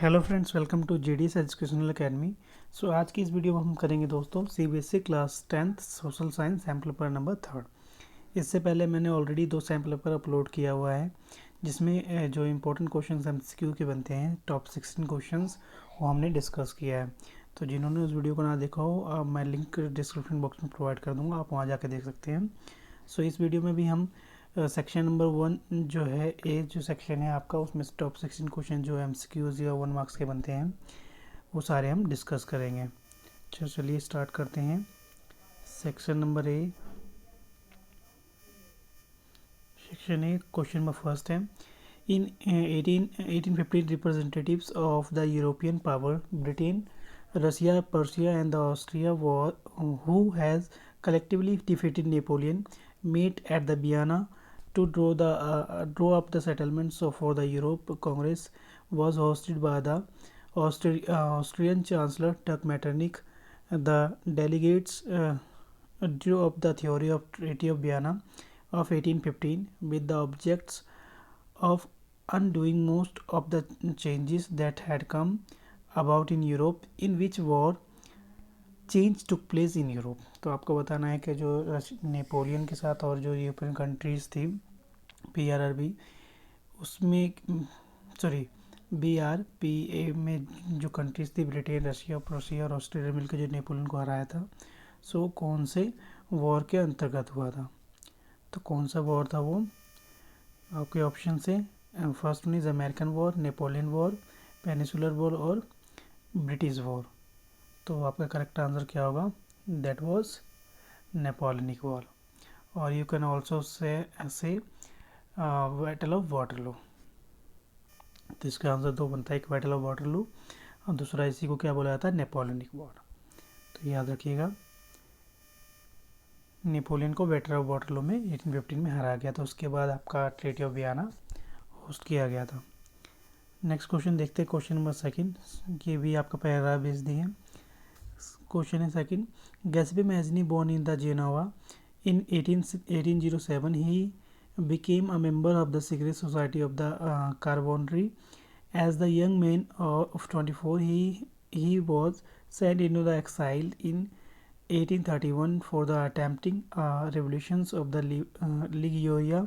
Hello friends, welcome to JDS educational academy. So आज की इस वीडियो में हम करेंगे दोस्तों CBSE class 10th social science sample paper number 3। इससे पहले मैंने ऑलरेडी 2 सैम्पल पेपर अपलोड किया हुआ है, जिसमें जो इम्पोर्टेंट क्वेश्चंस एमसीक्यू के बनते हैं टॉप 16 क्वेश्चंस वो हमने डिस्कस किया है। तो जिन्होंने उस वीडियो को ना देखा हो, मैं लिंक डिस्क्रिप्शन बॉक्स में प्रोवाइड कर दूँगा, आप वहाँ जाकर देख सकते हैं। सो इस वीडियो में भी हम सेक्शन नंबर 1 जो है ए जो सेक्शन है आपका, उसमें से टॉप 16 क्वेश्चन जो एमसीक्यूज या 1 मार्क्स के बनते हैं वो सारे हम डिस्कस करेंगे। चलिए स्टार्ट करते हैं। Section number A, section A question number first है, in 1815 representatives of the European power Britain, Russia, Persia and the Austria war who has collectively defeated Napoleon met at the Vienna to draw up the settlements for the Europe Congress was hosted by the Austrian Chancellor Tuck Metternich. The delegates drew up the theory of Treaty of Vienna of 1815 with the objects of undoing most of the changes that had come about in Europe, in which war change took place in Europe. तो आपको बताना है कि जो Napoleon के साथ और जो यूरोपियन कंट्रीज़ थी PRRB, उसमें BRPA में जो कंट्रीज़ थी ब्रिटेन, रशिया, प्रोसिया और ऑस्ट्रेलिया मिलकर जो नेपोलियन को हराया था, सो कौन से वॉर के अंतर्गत हुआ था। तो कौन सा वॉर था वो, आपके ऑप्शन से first one is American war, Napoleon war, peninsular war और ब्रिटिश वॉर। तो आपका करेक्ट आंसर क्या होगा, दैट वाज नेपोलियनिक वॉर। और you can also say battle of Waterloo. तो इसका आंसर दो बनता है, एक बैटल ऑफ वाटरलू और दूसरा इसी को क्या बोला जाता है, नेपोलियनिक वॉर। तो याद रखिएगा, नेपोलियन को बैटल ऑफ वाटरलू में 1815 में हराया गया था। उसके बाद आपका ट्रीटी ऑफ वियना होस्ट किया गया था। नेक्स्ट क्वेश्चन देखते हैं, क्वेश्चन नंबर सेकंड। ये भी आपका पैराग्राफ भेज दिए। क्वेश्चन है second, Giuseppe Mazzini born in the Genoa in 1807, he became a member of the secret society of the Carbonari. As the young man of 24, he was sent into the exile in 1831 for the attempting revolutions of the Liguria.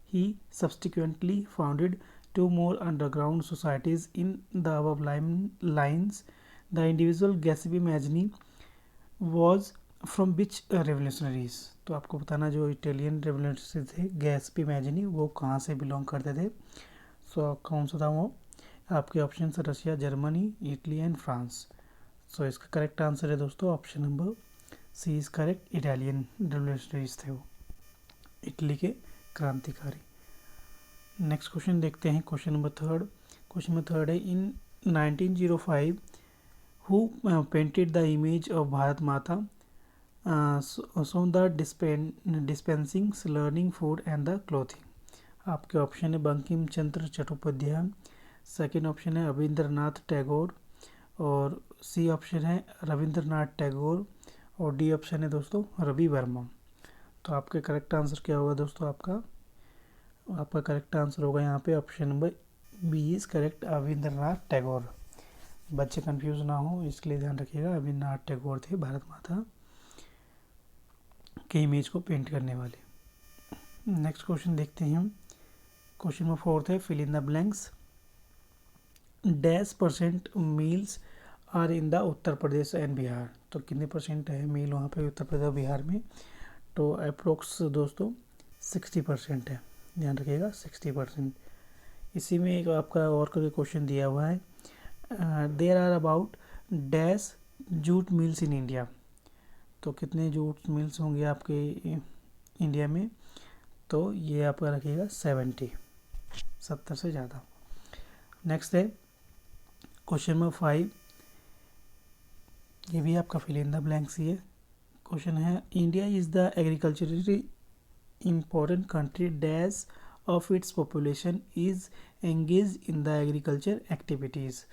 He subsequently founded 2 more underground societies in the above lines. The individual Gatsby Mazzini was from which revolutionaries? तो आपको बताना जो Italian revolutionary थे गैस्पी Mazzini, वो कहाँ से belong करते थे। सो कौन सा था वो, आपके ऑप्शन है Russia, Germany, Italy and France. So इसका करेक्ट आंसर है दोस्तों option number C is correct, Italian revolutionaries थे वो, इटली के क्रांतिकारी। नेक्स्ट क्वेश्चन देखते हैं, question number third. Question number third है, in 1905 who painted the image of Bharat Mata, so the dispensing, learning, food and the clothing। आपके option है Bankim Chandra Chattopadhyay, second option है रविंद्रनाथ टैगोर, और सी ऑप्शन है रविंद्रनाथ टैगोर, और डी ऑप्शन है दोस्तों रवि वर्मा। तो आपके करेक्ट आंसर क्या होगा दोस्तों, आपका करेक्ट आंसर होगा यहाँ पे option number B is correct, Rabindranath Tagore. बच्चे कंफ्यूज ना हो इसके लिए ध्यान रखिएगा, रविन्द्रनाथ टैगोर थे भारत माता के इमेज को पेंट करने वाले। नेक्स्ट क्वेश्चन देखते हैं हम, क्वेश्चन नंबर फोर्थ है, fill in the blanks. Dash percent mills are in the Uttar Pradesh and Bihar. तो कितने परसेंट है मील वहाँ पे उत्तर प्रदेश और बिहार में, तो अप्रोक्स दोस्तों 60% है, ध्यान रखिएगा 60%। इसी में एक आपका और करके क्वेश्चन दिया हुआ है, there are about dash jute mills in India. तो कितने जूट मिल्स होंगे आपके इंडिया में, तो ये आपका रखिएगा 70 से ज़्यादा। नेक्स्ट है क्वेश्चन नंबर 5, ये भी आपका फिल इन द ब्लैंक्स ही है। क्वेश्चन है, India is the agriculturally important country dash of its population is engage in the agriculture activities.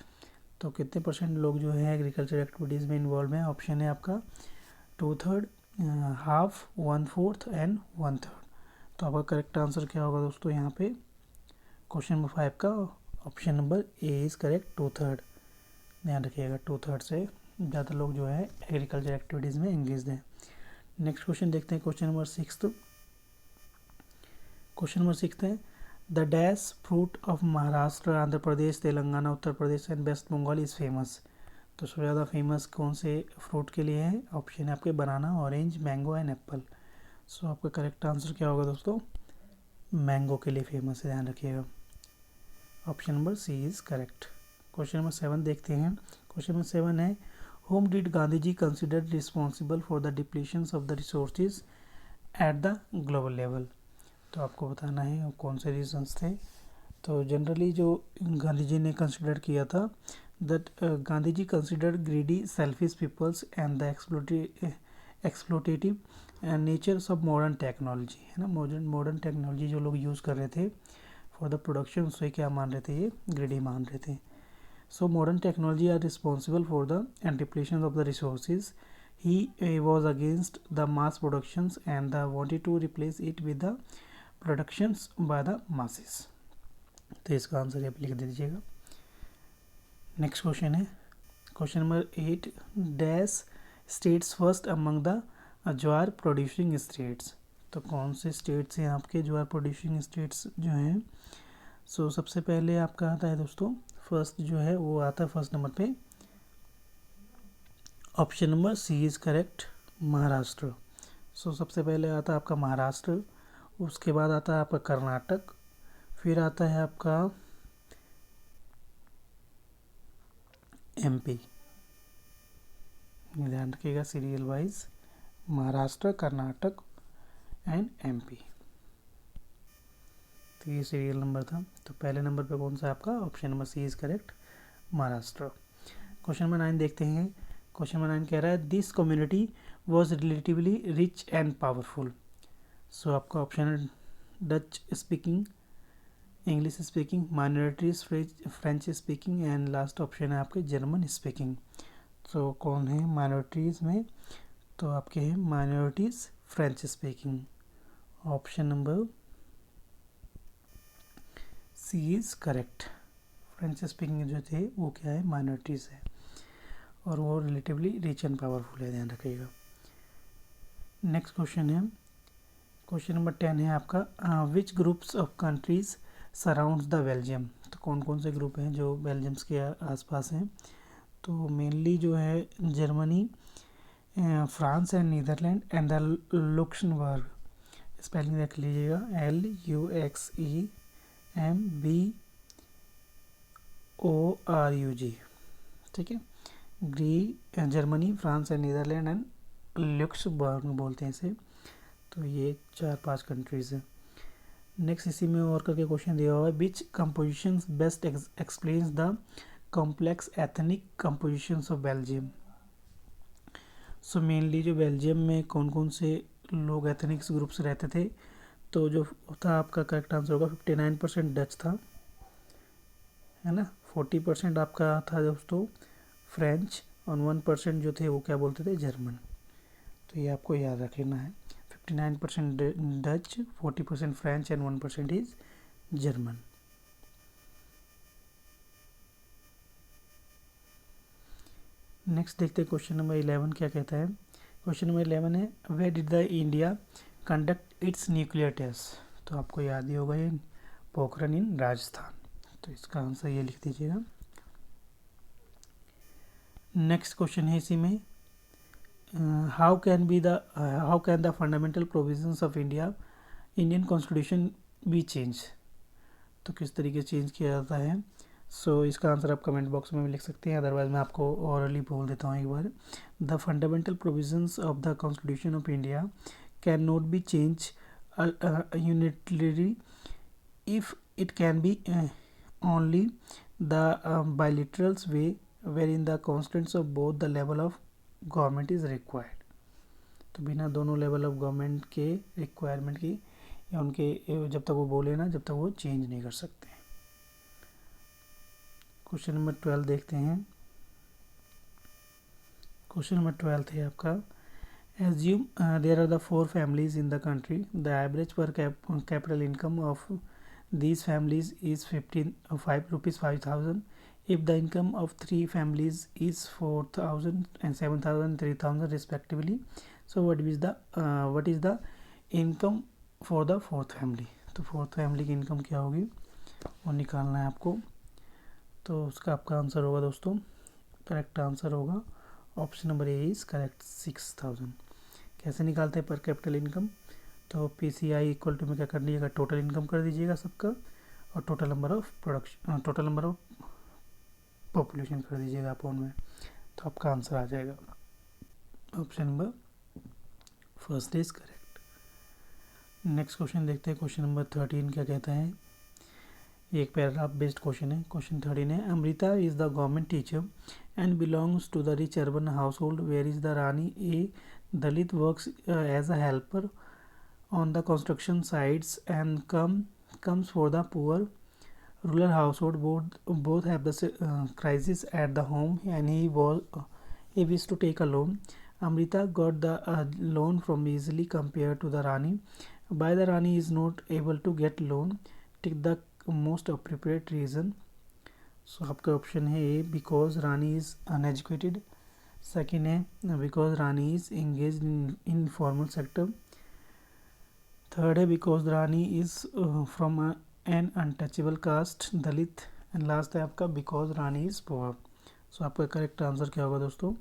तो कितने परसेंट लोग जो है एग्रीकल्चर एक्टिविटीज़ में इन्वॉल्व हैं, ऑप्शन है आपका 2/3, हाफ, 1/4 एंड 1/3। तो आपका करेक्ट आंसर क्या होगा दोस्तों यहाँ पे क्वेश्चन नंबर 5 का option number A is correct, 2/3। ध्यान रखिएगा 2/3 से ज़्यादा लोग जो है एग्रीकल्चर एक्टिविटीज़ में एंगेज हैं। नेक्स्ट क्वेश्चन देखते हैं, क्वेश्चन नंबर 6। क्वेश्चन नंबर 6 है the dash fruit of Maharashtra, Andhra Pradesh, Telangana, Uttar Pradesh and West Bengal is famous. तो सबसे ज़्यादा फेमस कौन से फ्रूट के लिए है? ऑप्शन है आपके बनाना, ऑरेंज, मैंगो एंड एप्पल। सो आपका करेक्ट आंसर क्या होगा दोस्तों? मैंगो के लिए फेमस है, ध्यान रखिएगा। Option number C is correct. Question number 7 देखते हैं। क्वेश्चन नंबर 7 है whom did Gandhi ji consider responsible for the depletions of the resources at the global level. तो आपको बताना है कौन से रीजंस थे। तो जनरली जो गांधी जी ने कंसिडर किया था that Gandhi ji consider greedy selfish peoples and the exploitative natures of modern technology, है ना। मॉडर्न टेक्नोलॉजी जो लोग यूज़ कर रहे थे फॉर द प्रोडक्शन, उसे क्या मान रहे थे? ये ग्रीडी मान रहे थे। So modern technology are responsible for the depletion of the resources. He was against the mass productions and wanted to replace it with the productions by the masses। तो इसका आंसर आप लिख दीजिएगा। नेक्स्ट क्वेश्चन है question number 8 dash states first among the jowar producing states. तो कौन से states हैं आपके ज्वार प्रोड्यूसिंग स्टेट्स जो हैं? सो सबसे पहले आपका आता है दोस्तों, फर्स्ट जो है वो आता है फर्स्ट नंबर पे, option number C is correct, Maharashtra. So सबसे पहले आता है आपका महाराष्ट्र, उसके बाद आता है आपका कर्नाटक, फिर आता है आपका एमपी। ध्यान रखिएगा serial wise, Maharashtra, Karnataka and MP. तो ये सीरियल नंबर था। तो पहले नंबर पे कौन सा आपका? Option number C is correct, Maharashtra. Question number 9 देखते हैं। क्वेश्चन नंबर 9 कह रहा है this community was relatively rich and powerful. So आपका ऑप्शन है Dutch speaking, English speaking, minorities French speaking and last option है आपके जर्मन स्पीकिंग। तो कौन है माइनॉरिटीज़ में? तो आपके हैं minorities French speaking. Option number C is correct. French speaking जो थे वो क्या है? माइनॉरिटीज़ है और वो रिलेटिवली रिच एंड पावरफुल है, ध्यान रखिएगा। नेक्स्ट क्वेश्चन है क्वेश्चन नंबर 10 है आपका which groups of countries surrounds the Belgium. तो कौन कौन से ग्रुप हैं जो बेल्जियम्स के आसपास हैं? तो मेनली जो है Germany, France and Netherland and the Luxembourg. Spelling देख लीजिएगा, LUXEMBORUG, ठीक है। Germany, France and Netherland and Luxembourg बोलते हैं इसे। तो ये 4-5 कंट्रीज़ हैं। नेक्स्ट इसी में और करके क्वेश्चन दिया हुआ है which compositions best explains the complex ethnic compositions of Belgium. So mainly जो बेल्जियम में कौन कौन से लोग एथनिक्स ग्रुप्स रहते थे? तो जो था आपका करेक्ट आंसर होगा 59% डच था, है ना। 40% आपका था दोस्तों फ्रेंच और 1% जो थे वो क्या बोलते थे? जर्मन। तो ये आपको याद रख लेना है, 59% Dutch, 40% French and 1% is German. Next देखते हैं क्वेश्चन नंबर 11 क्या कहता है। क्वेश्चन नंबर 11 है where did the India conduct its nuclear test. तो आपको याद ही होगा ये पोखरण इन राजस्थान। तो इसका आंसर ये लिख दीजिएगा। नेक्स्ट क्वेश्चन है इसी में how can the fundamental provisions of Indian constitution B change. तो किस तरीके से चेंज किया जाता है? सो इसका आंसर आप कमेंट बॉक्स में भी लिख सकते हैं, अदरवाइज मैं आपको ऑरली बोल देता हूँ एक बार। The fundamental provisions of the constitution of India can not be change unilaterally if it can be only the bilaterals way where in the constants of both the level of government is required. तो बिना दोनों level of government के requirement की या उनके जब तक वो बोले ना, जब तक वो चेंज नहीं कर सकते। क्वेश्चन नंबर 12 देखते हैं। क्वेश्चन नंबर 12 है आपका assume there are the 4 families in the country the average per capita income of these families is 5 rupees 5,000. If the income of 3 families is 4,000 and 7,000 3,000 respectively, so what is the income for the fourth family? तो fourth family की income क्या होगी वो निकालना है आपको। तो उसका आपका आंसर होगा दोस्तों, करेक्ट आंसर होगा option number A is correct 6,000। कैसे निकालते हैं पर कैपिटल इनकम? तो PCI इक्वल टू में क्या कर लीजिएगा, टोटल इनकम कर दीजिएगा सबका, और टोटल नंबर ऑफ पॉपुलेशन कर दीजिएगा अपॉन में, तो आपका आंसर आ जाएगा option number first is correct. Next question देखते हैं, क्वेश्चन नंबर 13 क्या कहता है। ये एक पैराग्राफ बेस्ड क्वेश्चन है। क्वेश्चन 13 है, Amrita is the government teacher and belongs to the rich urban household where is the Rani a Dalit works as a helper on the construction sites and comes for the poor rural household. Both have the crisis at the home and he wished to take a loan. Amrita got the loan from easily compared to the Rani. Why the Rani is not able to get loan? Take the most appropriate reason. So आपका option है A, because Rani is uneducated. Second है because Rani is engage in formal sector. Third है because Rani is from an untouchable caste Dalit. And last है आपका because Rani is poor. So आपका correct answer क्या होगा दोस्तों,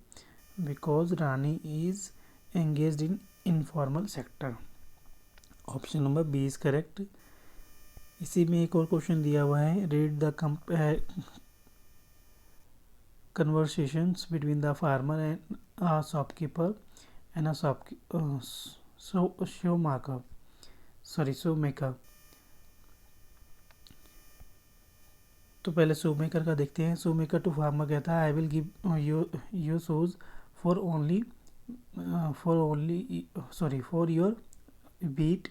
because Rani is engaged in informal sector. Option number B is correct. इसी में एक और क्वेश्चन दिया हुआ है, read the conversations between the farmer and a shopkeeper and a show maker. तो पहले शो मेकर का देखते हैं। शो मेकर टू फार्मर कहता है, I will give you shoes for your wheat.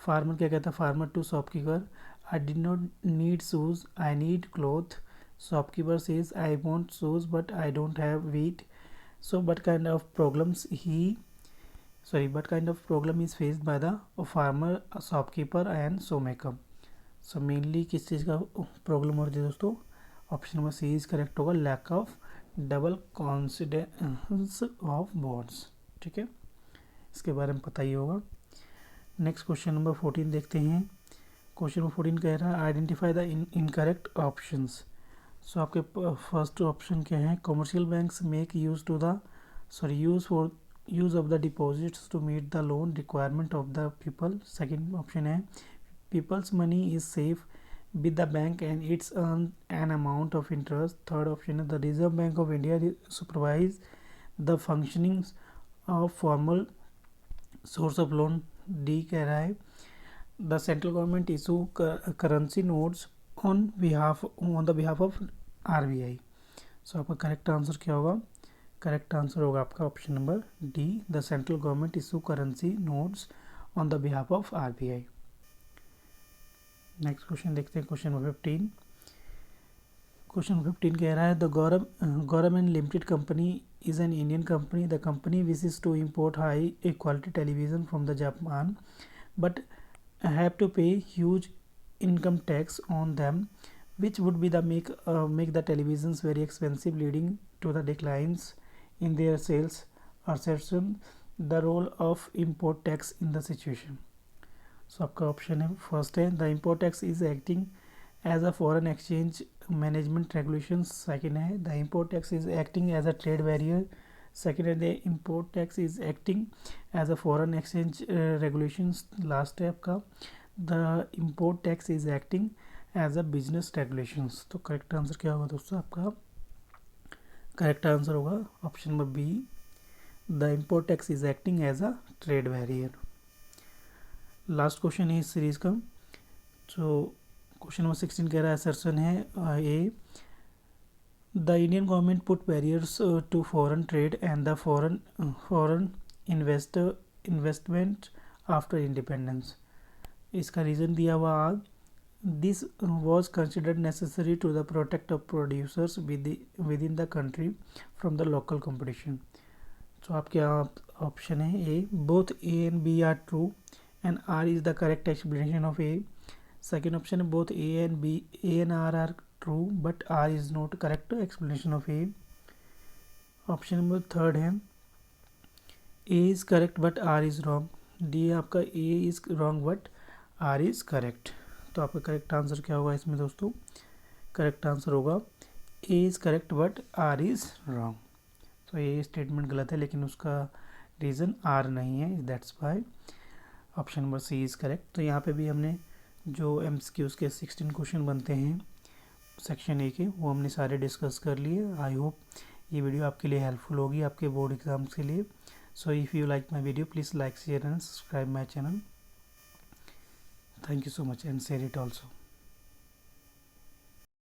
Farmer क्या कहता है, farmer to shopkeeper, I did not need shoes, I need cloth. Shopkeeper says, I want shoes but I don't have wheat. So what kind of problem is faced by the farmer, shopkeeper and showmaker? So mainly किस चीज़ का problem हो रही है दोस्तों, option number C is correct होगा, lack of double coincidence of bonds. ठीक है, इसके बारे में पता ही होगा। नेक्स्ट क्वेश्चन नंबर 14 देखते हैं। क्वेश्चन नंबर 14 कह रहा है, identify the incorrect options. So आपके फर्स्ट ऑप्शन क्या है, commercial banks make use of the deposits to meet the loan requirement of the people. Second option है, people's money is safe with the bank and it's earned an amount of interest. Third option is the Reserve Bank of India supervise the functioning of formal source of loan. D कह रहा है, the central government issue currency notes on the behalf of RBI. So आपका correct answer क्या होगा, correct answer होगा आपका option number D, the central government issue currency notes on the behalf of RBI। Next question देखते हैं, question number 15। Question 15 कह रहा है, the government limited company is an Indian company. The company wishes to import high quality television from the Japan but have to pay huge income tax on them, which would be the make the televisions very expensive, leading to the declines in their sales. Assertion the role of import tax in the situation. So आपका option है first है, the import tax is acting as a foreign exchange management regulations. Second है, the import tax is acting as a trade barrier. Second है, the import tax is acting as a foreign exchange regulations. Last है आपका, the import tax is acting as a business regulations. तो correct answer क्या होगा दोस्तों, आपका correct answer होगा option number B, the import tax is acting as a trade barrier. Last question है इस सीरीज का। जो क्वेश्चन नंबर 16 कह रहा है, असर्शन है A, the Indian government put barriers to foreign trade and the foreign investment after independence. इसका reason दिया हुआ आज, this was considered necessary to the protect of producers within the country from the local competition. So आपके option है ए, both A and B are true and R is the correct explanation of A. Second option है both A and R are true but R is not correct, explanation of A. Option number third है A is correct but R is wrong. D आपका A is wrong but R is correct. तो आपका correct answer क्या होगा इसमें दोस्तों? Correct answer होगा A is correct but R is wrong. तो ये स्टेटमेंट गलत है, लेकिन उसका रीज़न आर नहीं है, that's why option number C is correct. तो यहाँ पे भी हमने जो एमसीक्यूज़ के 16 क्वेश्चन बनते हैं सेक्शन ए के, वो हमने सारे डिस्कस कर लिए। आई होप ये वीडियो आपके लिए हेल्पफुल होगी आपके बोर्ड एग्जाम्स के लिए। So if you like my video please like share and subscribe my channel. Thank you so much and share it also.